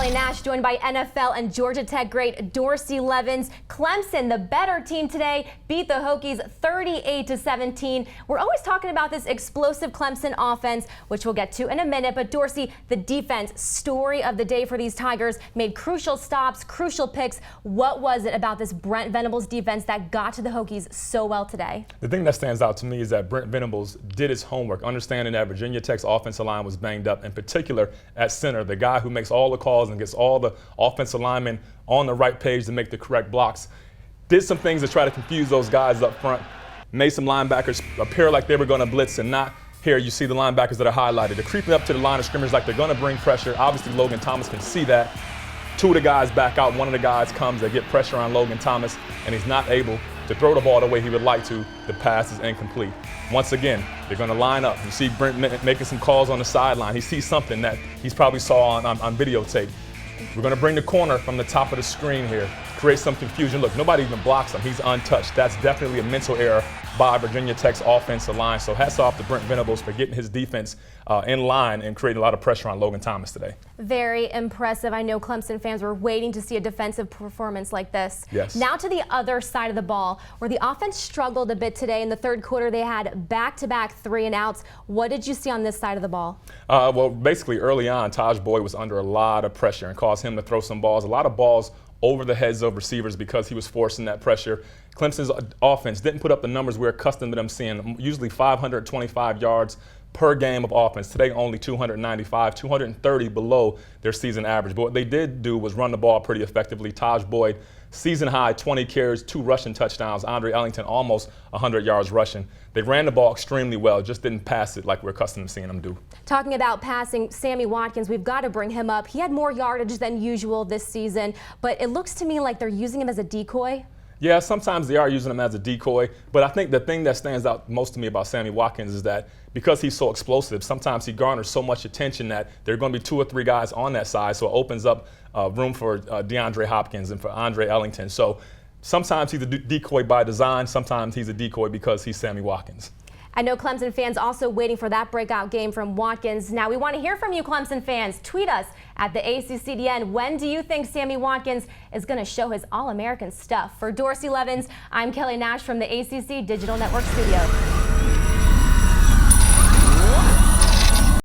Kelly Nash, joined by NFL and Georgia Tech great Dorsey Levens. Clemson, the better team today, beat the Hokies 38-17. We're always talking about this explosive Clemson offense, which we'll get to in a minute. But Dorsey, the defense, story of the day for these Tigers, made crucial stops, crucial picks. What was it about this Brent Venables defense that got to the Hokies so well today? The thing that stands out to me is that Brent Venables did his homework, understanding that Virginia Tech's offensive line was banged up, in particular at center, the guy who makes all the calls and gets all the offensive linemen on the right page to make the correct blocks. Did some things to try to confuse those guys up front, made some linebackers appear like they were going to blitz and not. Here you see the linebackers that are highlighted. They're creeping up to the line of scrimmage like they're going to bring pressure. Obviously, Logan Thomas can see that. Two of the guys back out. One of the guys comes. They get pressure on Logan Thomas, and he's not able to throw the ball the way he would like to. The pass is incomplete. Once again, they're going to line up. You see Brent making some calls on the sideline. He sees something that he's probably saw on videotape. We're going to bring the corner from the top of the screen here, create some confusion. Look, nobody even blocks him. He's untouched. That's definitely a mental error by Virginia Tech's offensive line. So hats off to Brent Venables for getting his defense in line and creating a lot of pressure on Logan Thomas today. Very impressive. I know Clemson fans were waiting to see a defensive performance like this. Yes. Now to the other side of the ball, where the offense struggled a bit today. In the third quarter, they had back-to-back 3-and-outs. What did you see on this side of the ball? Well, basically early on, Taj Boyd was under a lot of pressure and caused him to throw some balls, a lot of balls over the heads of receivers because he was forcing that pressure. Clemson's offense didn't put up the numbers we're accustomed to them seeing, usually 525 yards per game of offense. Today, only 295, 230 below their season average. But what they did do was run the ball pretty effectively. Taj Boyd, season high, 20 carries, 2 rushing touchdowns. Andre Ellington, almost 100 yards rushing. They ran the ball extremely well, just didn't pass it like we're accustomed to seeing them do. Talking about passing, Sammy Watkins, we've got to bring him up. He had more yardage than usual this season, but it looks to me like they're using him as a decoy. Yeah, sometimes they are using him as a decoy, but I think the thing that stands out most to me about Sammy Watkins is that because he's so explosive, sometimes he garners so much attention that there are going to be 2 or 3 guys on that side, so it opens up room for DeAndre Hopkins and for Andre Ellington. So sometimes he's a decoy by design, sometimes he's a decoy because he's Sammy Watkins. I know Clemson fans also waiting for that breakout game from Watkins. Now we want to hear from you, Clemson fans. Tweet us at the ACCDN. When do you think Sammy Watkins is going to show his All-American stuff? For Dorsey Levens, I'm Kelly Nash from the ACC Digital Network Studio.